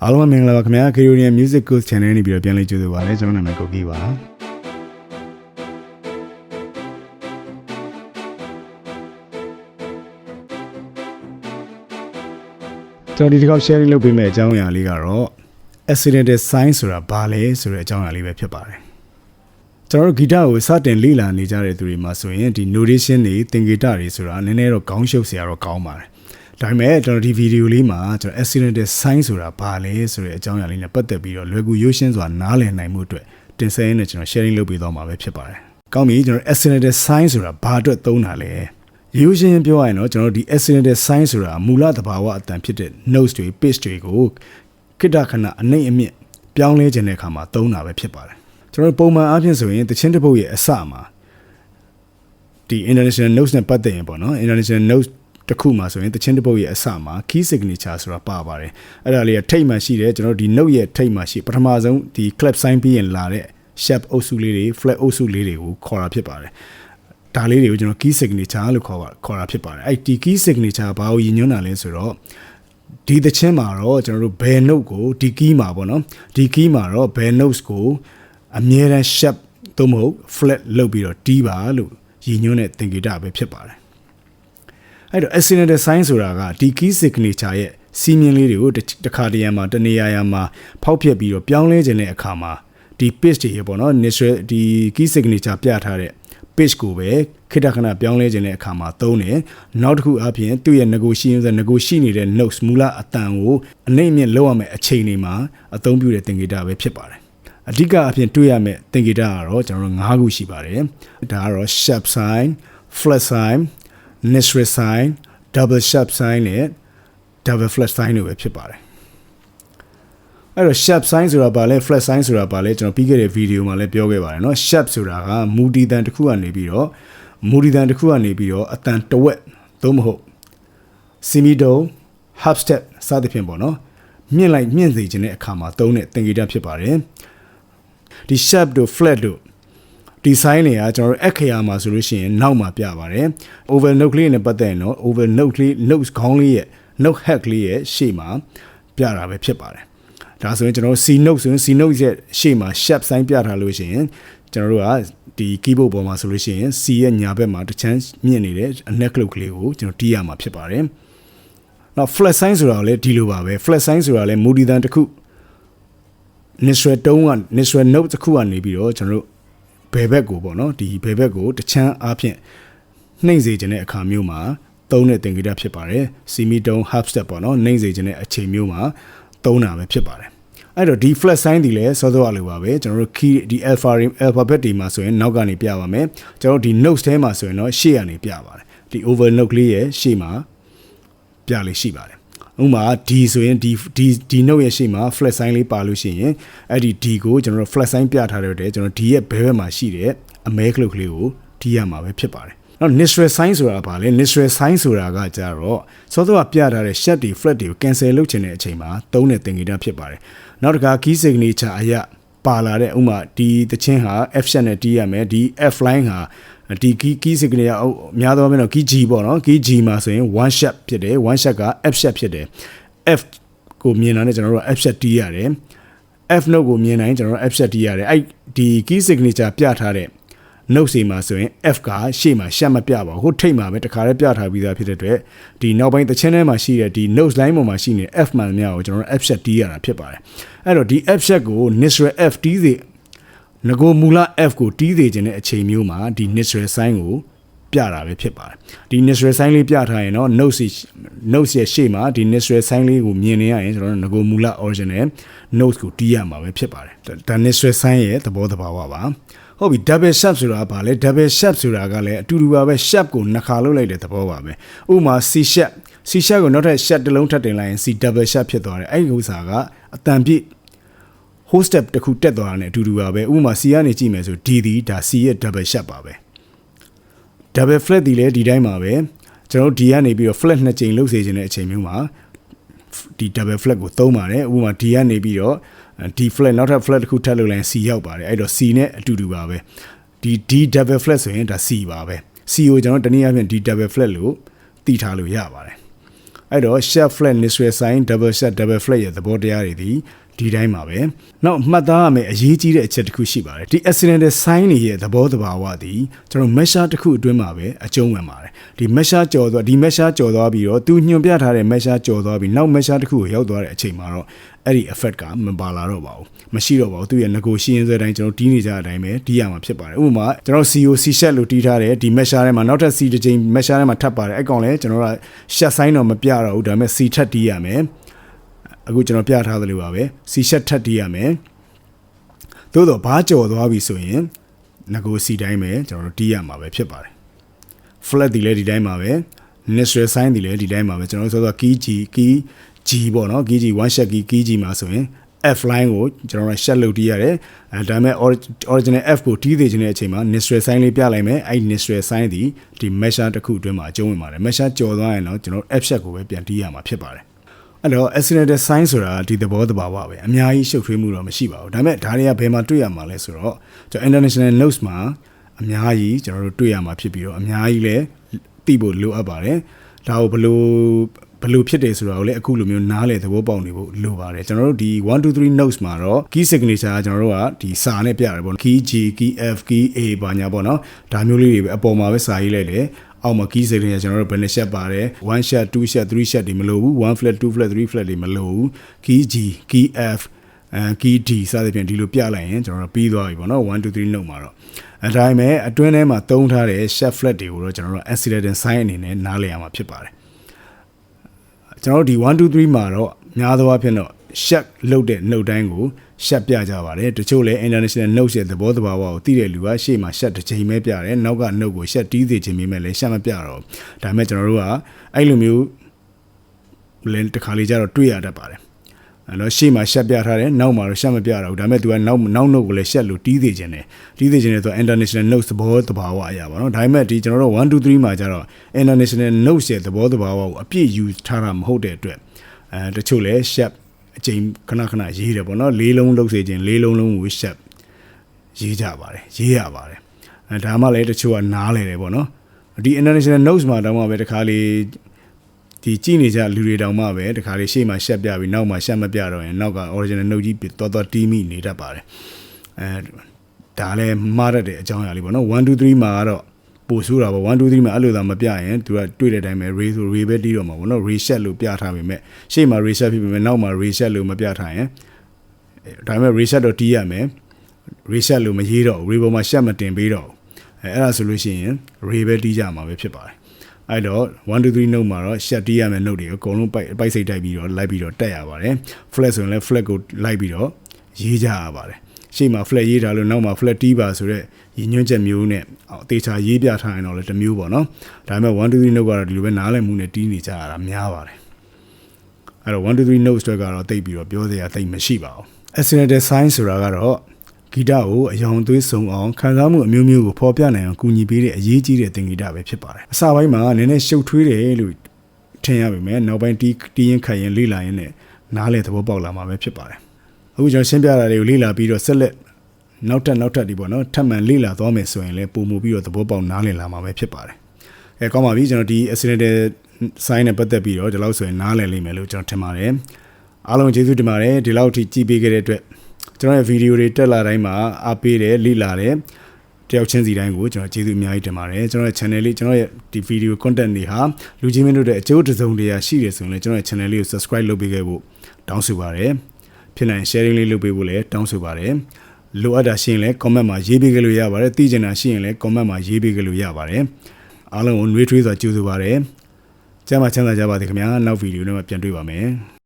အားလုံးမင်္ဂလာပါခင်ဗျာ Caribbean Music Coach Channel နေပြီးတော့ပြန်လည်ကြိုဆိုပါရစေကျွန်တော်နာမည်ကိုကြီးပါကျွန်တော်ဒီတစ်ခေါက် sharing လုပ်ပေးမယ့်အကြောင်းအရာလေးကတော့ accidental sign ဆိုတာဘာလဲဆိုတဲ့အကြောင်းအရာလေးပဲဖြစ်ပါတယ်ကျွန်တော်တို့ဂီတကိုစတင်လေ့လာနေကြတဲ့သူတွေမှာဆိုရင်ဒီ notation တွေသင်္ကေတတွေဆိုတာနည်းနည်းတော့ခေါင်းရှုပ်စရာတော့ကောင်းပါတယ်ဒါပေမဲ့ကျွန်တော်ဒီဗီဒီယိုလေးမှာကျွန်တော် accidental sign ဆိုတာဘာလဲဆိုတဲ့အကြောင်းအရာလေးနဲ့ပတ်သက်ပြီးတော့လွယ်ကူရိုးရှင်းစွာနားလည်နိုင်မှုအတွက်တင်ဆက်ရင်းနဲ့ကျွန်တော် sharing လုပ်ပေးသွားမှာပဲဖြစ်ပါတယ်။ကောင်းပြီကျွန်တော် accidental sign ဆိုတာဘာအတွက်သုံးတာလဲ။ရိုးရှင်းပြောရရင်တော့ကျွန်တော်ဒီ accidental sign ဆိုတာမူလသဘာဝအတန်ဖြစ်တဲ့ notes တွေ pitch တွေကိုခိတခဏအနှိမ့်အမြင့်ပြောင်းလဲခြင်းတဲ့အခါမှာသုံးတာပဲဖြစ်ပါတယ်။ကျွန်တော်ပုံမှန်အားဖြင့်ဆိုရင်တခြင်းတစ်ပုတ်ရဲ့အစမှာဒီ international notes နဲ့ပတ်သက်ရင်ပေါ့နော် international notesတခုမှာဆိုရင်တခြင်းတစ်ပုတ်ရဲ့အစမှာ key signature ဆိုတာပါပါတယ်အဲ့ဒါလေးကထိတ်မှရှိတယ်ကျွန်တော်ဒီ note ရဲ့ထိတ်မှရှိပထမဆုံးဒီ clap sign ပြီးရင်လာတဲ့ sharp အုပ်စုလေးတွေ flat အုပ်စုလေးတွေကိုခေါ်တာဖြစ်ပါတယ်ဒါလေးတွေကိုကျွန်တော် key signature လို့ခေါ်တာဖြစ်ပါတယ်အဲ့ဒီ key signature ဘာကိုရည်ညွှန်းတာလဲဆိုတော့ဒီတခြင်းမှာတော့ကျွန်တော်တို့ဘယ် note ကိုဒီ key မှာပေါ့နော်ဒီ key မှာတော့ဘယ် notes ကိုအမြဲတမ်း sharp သို့မဟုတ် flat လုပ်ပြီးတော့တီးပါလို့ရည်ညွှန်းတဲ့သင်္ကေတပဲဖြစ်ပါတယ်အဲ့တော့ accidental sign ဆိုတာကဒီ key signature ရဲ့စီးမြင်လေးတွေကိုတစ်ခါတရံမှာတနေရာရာမှာဖောက်ပြက်ပြီးတော့ပြောင်းလဲခြင်းတဲ့အခါမှာဒီ pitch တွေပေါ့နော် initial ဒီ key signature ပြထားတဲ့ pitch ကိုပဲခိတခဏပြောင်းလဲခြင်းတဲ့အခါမှာသုံးတယ်နောက်တစ်ခုအပြင်သူ့ရဲ့ negotiation နေတဲ့ notes မူလအတန်ကိုအနှိမ့်မြင့်လောက်ရမယ့်အချိန်တွေမှာအသုံးပြုတဲ့သင်္ကေတပဲဖြစ်ပါတယ်အဓိကအပြင်တွေ့ရမယ့်သင်္ကေတကတော့ကျွန်တော်တို့၅ခုရှိပါတယ်ဒါကတော့ sharp sign flat sign natural sign double sharp sign နဲ့ double flat sign တွေပဲဖြစ်ပါတယ်အဲ့တော့ sharp sign ဆိုတာဘာလဲ flat sign ဆိုတာဘာလဲကျွန်တော်ပြီးခဲ့တဲ့ဗီဒီယိုမှာလည်းပြောခဲ့ပါတယ်เนาะ sharp ဆိုတာကမူဒီတန်တစ်ခုကနေပြီးတော့အတန်တဝက်သို့မဟုတ် semitone half step စသဖြင့်ပေါ့เนาะမြင့်စေခြင်းတဲ့အခါမှာသုံးတဲ့သင်္ကေတဖြစ်ပါတယ်ဒီ sharp တို့ flat တို့ဒီ sign တွေကကျွန်တော်တို့အခရာမှာဆိုလို့ရှိရင်နောက်မှာပြပါတယ် over note လေးနဲ့ပတ်သက်ရင်တော့ over note လေး note ခေါင်းလေးရဲ့ note head လေးရဲ့ရှေ့မှာပြတာပဲဖြစ်ပါတယ်ဒါဆိုရင်ကျွန်တော်တို့ C note ဆိုရင် C note ရဲ့ရှေ့မှာ sharp sign ပြထားလို့ရှိရင်ကျွန်တော်တို့ကဒီ keyboard ပေါ်မှာဆိုလို့ရှိရင် C ရဲ့ညာဘက်မှာတစ်ချမ်းမြင့်နေတဲ့အနက်ကလုတ်ကလေးကိုကျွန်တော်တီးရမှာဖြစ်ပါတယ်နောက် flat sign ဆိုတာလည်းဒီလိုပါပဲ flat sign ဆိုတာလည်း moody တန်တစ်ခု natural note တစ်ခုကနေပြီးတော့ကျွန်တော်တို့ဘယ်ဘက်ကိုပေါ့နော်ဒီဘယ်ဘက်ကိုတချမ်းအားဖြင့်နှိမ့်စေခြင်းတဲ့အခါမျိုးမှာသုံးတဲ့သင်္ကေတဖြစ်ပါတယ် semitone half step ပေါ့နော်နှိမ့်စေခြင်းတဲ့အချိန်မျိုးမှာသုံးတာပဲဖြစ်ပါတယ်အဲ့တော့ဒီ flat sign ဒီလည်းစောစောအလိုပါပဲကျွန်တော်တို့ key ဒီ alphabet တွေမှာဆိုရင်နောက်ကနေပြပါမယ်ကျွန်တော်တို့ဒီ notes ထဲမှာဆိုရင်တော့ရှေ့ကနေပြပါတယ်ဒီ over note လေးရဲ့ရှေ့မှာပြလေးရှိပါတယ်ဥပမာ D ဆိုရင်ဒီ note ရဲ့ရှေ့မှာ flat sign လေးပါလို့ရှိရင်အဲ့ဒီ D ကိုကျွန်တော်တို့ flat sign ပြထားတဲ့အတွက်ကျွန်တော် D ရဲ့ဘဲဘက်မှာရှိတဲ့အမဲကလုတ်ကလေးကိုတီးရမှာပဲဖြစ်ပါတယ်။နောက် natural sign ဆိုတာဘာလဲ natural sign ဆိုတာကကြတော့စောစောကပြထားတဲ့ sharp တွေ flat တွေကို cancel လုပ်ချင်တဲ့အချိန်မှာသုံးတဲ့သင်္ကေတဖြစ်ပါတယ်။နောက်တစ်ခါ key signature အရာပါလာတဲ့ဥပမာဒီတခြင်းဟာ F sharp နဲ့တီးရမယ်ဒီ F line ဟာဒီ key signature အများသောအားဖြင့်တော့ key G ပေါ့နော် key G မှာဆိုရင် one sharp ဖြစ်တယ် one sharp က F sharp ဖြစ်တယ် F ကိုမြင်တာနဲ့ကျွန်တော်တို့ F sharp တီးရတယ် F note ကိုမြင်နိုင်ကျွန်တော်တို့ F sharp တီးရတယ်အဲ့ဒီ key signature ပြထားတဲ့ note စီမှာဆိုရင် F ကရှေ့မှာရှက်မပြပါဘူးဟိုထိတ်မှာပဲတခါတည်းပြထားပြီးသားဖြစ်တဲ့အတွက်ဒီနောက်ပိုင်းတခြင်းထဲမှာရှိတဲ့ဒီ note line ပေါ်မှာရှိနေတဲ့ F မှန်များကိုကျွန်တော်တို့ F sharp တီးရတာဖြစ်ပါတယ်အဲ့တော့ဒီ F sharp ကို natural F တီးစေငကိုမူလ F ကိုတီးစေခြင်းတဲ့အချိန်မျိုးမှာဒီ natural sign ကိုပြတာပဲဖြစ်ပါတယ်ဒီ natural sign လေးပြထားရင်တော့ note ရဲ့ရှေ့မှာဒီ natural sign လေးကိုမြင်နေရရင်ကျွန်တော်တို့ငကိုမူလ original note ကိုတီးရမှာပဲဖြစ်ပါတယ်ဒါ natural sign ရဲ့သဘောတဘာဝပါဟုတ်ပြီ double sharp ဆိုတာဘာလဲ double sharp ဆိုတာကလည်းအတူတူပါပဲ sharp ကိုနှစ်ခါလုပ်လိုက်တဲ့သဘောပါပဲဥပမာ C sharp ကိုနောက်ထပ် sharp တစ်လုံးထပ်တင်လိုက်ရင် C double sharp ဖြစ်သွားတယ်အဲ့ဒီဥစ္စာကအတန်ပြည့် whole step တစ်ခုတက်သွားတာ ਨੇ အတူတူပါပဲဥပမာ C ကနေကြည့်မယ်ဆို D ဒီဒါ C ရဲ့ double sharp ပါပဲ double flat ဒီလည်းဒီတိုင်းပါပဲကျွန်တော်တို့ D ကနေပြီးတော့ flat နှစ်ကြိမ်လုပ်စေခြင်းတဲ့အချိန်မျိုးမှာဒီ double flat ကိုသုံးပါတယ်ဥပမာ D ကနေပြီးတော့D flat နောက်ထပ် flat တစ်ခုထပ်လုပ်လိုက်ရင် C ရောက်ပါတယ်အဲ့တော့ C နဲ့အတူတူပါပဲဒီ D double flat ဆိုရင်ဒါ C ပါပဲ C ကိုကျွန်တော်တနည်းအားဖြင့် D double flat လို့သိထားလို့ရပါတယ် အဲ့တော့ shed flat neutral sign double shed double flat ရဲ့သဘောတရားတွေဒီတိုင်းပါပဲနောက်မှတ်သားရမယ်အရေးကြီးတဲ့အချက်တစ်ခုရှိပါတယ်ဒီ accidental sign တွေရဲ့သဘောတဘာဝသည်ကျွန်တော် measure တစ်ခုအတွင်းမှာပဲအကျုံးဝင်ပါတယ်ဒီ measure ကျော်သွားဒီ measure ကျော်သွားပြီးတော့သူညွှန်ပြထားတဲ့ measure ကျော်သွားပြီးနောက် measure တစ်ခုကိုရောက်သွားတဲ့အချိန်မှာတော့အဲ့ဒီ effect ကမပါလာတော့ပါဘူးမရှိတော့ပါဘူးသူရဲ့ negotiation ဆိုတဲ့အတိုင်းကျွန်တော်တီးနေကြတဲ့အတိုင်းပဲတီးရမှာဖြစ်ပါတယ်ဥပမာကျွန်တော် COC shed လို့တီးထားတယ်ဒီ measure ထဲမှာနောက်ထပ် C တစ်ချိန် measure ထဲမှာထပ်ပါတယ်အဲ့ကောင်လဲကျွန်တော်က shed sign တော့မပြတော့ဘူးဒါပေမဲ့ C ထပ်တီးရမယ်အခုကျွန်တော်ပြထားသလိုပါပဲ C shed ထပ်တီးရမယ်သို့တော့ဘာကြော်သွားပြီဆိုရင် negotiation တိုင်းပဲကျွန်တော်တို့တီးရမှာပဲဖြစ်ပါတယ် flat ဒီလည်းဒီတိုင်းပါပဲ neutral sign ဒီလည်းဒီတိုင်းပါပဲကျွန်တော်တို့ဆိုတော့ key G ပေါ့နော် key G one shed key G မှာဆိုရင် F line ကိုကျွန်တော်တို့ shed လုပ်တီးရတယ်ဒါပေမဲ့ original F ကိုတီးသေးခြင်းတဲ့အချိန်မှာ neutral sign လေးပြလိုက်မယ်အဲ့ neutral sign ဒီ measure တစ်ခုအတွင်းမှာအကျုံးဝင်ပါတယ် measure ကျော်သွားရင်တော့ကျွန်တော် F shed ကိုပဲပြန်တီးရမှာဖြစ်ပါတယ်အဲ့တော့ accidental sign ဆိုတာဒီသဘောတဘာဝပဲအများကြီးရှုပ်ထွေးမှုတော့မရှိပါဘူးဒါပေမဲ့ဒါတွေကဘယ်မှာတွေ့ရမှာလဲဆိုတော့ကျွန်တော် international notes မှာအများကြီးကျွန်တော်တို့တွေ့ရမှာဖြစ်ပြီးတော့အများကြီးလည်းသိဖို့လိုအပ်ပါတယ်ဒါကိုဘယ်လိုဖြစ်တယ်ဆိုတာကိုလည်းအခုလိုမျိုးနားလည်သဘောပေါက်နေဖို့လိုပါတယ်ကျွန်တော်တို့ဒီ1 2 3 notes မှာတော့ key signature ကျွန်တော်တို့ကဒီစာနဲ့ပြရတယ်ပေါ့ key G key F key A ဘာညာပေါ့နော်ဒါမျိုးလေးတွေပဲအပေါ်မှာပဲစာရေးလိုက်တယ်အောက်မှာ key signature ကျွန်တော်တို့ဘယ်နှ shed ပါတယ်1 shed 2 shed 3 shed တွေမလိုဘူး1 flat 2 flat 3 flat တွေမလိုဘူး key G key F key D စသဖြင့်ဒီလိုပြလိုက်ရင်ကျွန်တော်တို့ပြီးသွားပြီပေါ့နော်1 2 3 note မှာတော့အတိုင်းပဲအတွင်းထဲမှာသုံးထားတဲ့ shed flat တွေကိုတော့ကျွန်တော်တို့ accidental sign အနေနဲ့နားလည်ရမှာဖြစ်ပါတယ်ကျွန်တော်တို့ဒီ1 2 3မှာတော့များသောအားဖြင့်တော့ shed လုပ်တဲ့ note တိုင်းကို shed ပြကြပါတယ်တချို့လည်း international note ရဲ့သဘောတဘာဝကိုသိတဲ့လူကရှေ့မှာ shed တစ်ချိန်ပဲပြတယ်နောက်က note ကို shed တီးသေးခြင်းမိမဲ့လည်း shed မပြတော့ဒါပေမဲ့ကျွန်တော်တို့ကအဲ့လိုမျိုးလည်းတစ်ခါလေကျတော့တွေ့ရတတ်ပါတယ်အဲ့တော့ရှေ့မှာ shed ပြထားတယ်နောက်မှာတော့ shed မပြတော့ဘူးဒါပေမဲ့ तू ကနောက် note ကိုလည်း shed လို့တီးသေးခြင်းတယ်ဆို international note သဘောတဘာဝအရာပါနော်ဒါပေမဲ့ဒီကျွန်တော်တို့1 2 3မှာကျတော့ international note ရဲ့သဘောတဘာဝကိုအပြည့်ယူထားတာမဟုတ်တဲ့အတွက်တချို့လည်း shed အချိန်ခဏရေးတယ်ပေါ့နော်လေးလုံးလုပ်စေခြင်းလေးလုံးကို shed ရေးကြပါတယ်ရေးရပါတယ်ဒါမှလည်းတချို့ကနားလေတယ်ပေါ့နော်ဒီ international notes မှာတောင်မှပဲတခါလေဒီကြည့်နေကြလူတွေတောင်မှပဲတခါလေရှေ့မှာ shed ပြပြီးနောက်မှာ shed မပြတော့ရင်နောက်က original note ကြီးတော်တီးမိနေတတ်ပါတယ်ဒါလည်းမှားတတ်တဲ့အကြောင်းအရာလေးပေါ့နော်1 2 3မှာကတော့ပို့ဆိုးတာပေါ့1 2 3မှာအဲ့လိုသာမပြရင်သူကတွေ့တဲ့အတိုင်းပဲ ray ဆို ray ပဲတီးတော့မှာပေါ့နော် ray shed လို့ပြထားပေမဲ့ရှေ့မှာ ray shed ဖြစ်ပေမဲ့နောက်မှာ ray shed လို့မပြထားရင်ဒါပေမဲ့ ray shed တော့တီးရမယ် ray shed လို့မရေးတော့ ray ပေါ်မှာ shed မတင်ပေးတော့အဲ့ဒါဆိုလို့ရှိရင် ray ပဲတီးကြမှာပဲဖြစ်ပါတယ်အဲ့တော့1 2 3 note မှာတော့ shed တီးရမယ် note တွေအကုန်လုံးပိုက်စိတ်တိုက်ပြီးတော့လိုက်ပြီးတော့တက်ရပါတယ် flat ဆိုရင်လည်း flat ကိုလိုက်ပြီးတော့ရေးကြရပါတယ်ရှေ့မှာ flat ရေးထားလို့နောက်မှာ flat တီးပါဆိုတော့ရည်ညွှန်းချက်မျိုးနဲ့အသေးချာရေးပြထားရင်တော့လည်းတစ်မျိုးပေါ့နော်ဒါပေမဲ့1 2 3 note ကတော့ဒီလိုပဲနားလည်မှုနဲ့တီးနေကြရတာများပါတယ်အဲ့တော့1 2 3 notes တွေကတော့တိတ်ပြီးတော့ပြောစရာတိတ်မရှိပါဘူး accidental sign ဆိုတာကတော့ဂီတကိုအယောင်သွေးဆုံအောင်ခံစားမှုအမျိုးမျိုးကိုဖော်ပြနိုင်အောင်ကူညီပေးတဲ့အရေးကြီးတဲ့သင်္ကေတပဲဖြစ်ပါတယ်အစပိုင်းမှာနည်းနည်းရှုပ်ထွေးတယ်လို့ထင်ရပေမဲ့နောက်ပိုင်းတီးရင်ခိုင်ရင်လေ့လာရင်လည်းနားလည်သဘောပေါက်လာမှာပဲဖြစ်ပါတယ်အခုကျွန်တော်ရှင်းပြတာတွေကိုလေ့လာပြီးတော့ဆက်လက်နောက်ထပ်ဒီပေါ့နော်ထပ်မံလေ့လာသွားမယ်ဆိုရင်လည်းပုံမှုပြီးတော့သဘောပေါက်နားလည်လာမှာပဲဖြစ်ပါတယ်ကောင်းပါပြီကျွန်တော်ဒီ accidental sign နဲ့ပတ်သက်ပြီးတော့ဒီလောက်ဆိုရင်နားလည်လိမ့်မယ်လို့ကျွန်တော်ထင်ပါတယ်အားလုံးကျေးဇူးတင်ပါတယ်ဒီလောက်ထိကြည့်ပေးခဲ့တဲ့အတွက်ကျွန်တော်ရဲ့ဗီဒီယိုတွေတက်လာတိုင်းမှာအားပေးတယ်လေ့လာတယ်တယောက်ချင်းစီတိုင်းကိုကျွန်တော်ကျေးဇူးအများကြီးတင်ပါတယ်ကျွန်တော်ရဲ့ channel လေးကျွန်တော်ရဲ့ဒီ video content တွေဟာလူချင်းမင်းတို့တဲ့အကျိုးတစုံတရာရှိတယ်ဆိုရင်လည်းကျွန်တော်ရဲ့ channel လေးကို subscribe လုပ်ပေးခဲ့ဖို့တောင်းဆိုပါတယ်ဖြစ်နိုင် sharing လေးလုပ်ပေးဖို့လည်းတောင်းဆိုပါတယ်လိုအပ်တာရှိရင်လည်း comment မှာရေးပေးကြလို့ရပါတယ်သိချင်တာရှိရင်လည်း comment မှာရေးပေးကြလို့ရပါတယ်အားလုံးကိုနှွေးထွေးစွာကြိုဆိုပါတယ်ကျမ်းမာချမ်းသာကြပါစေခင်ဗျာနောက်ဗီဒီယိုနဲ့ပြန်တွေ့ပါမယ်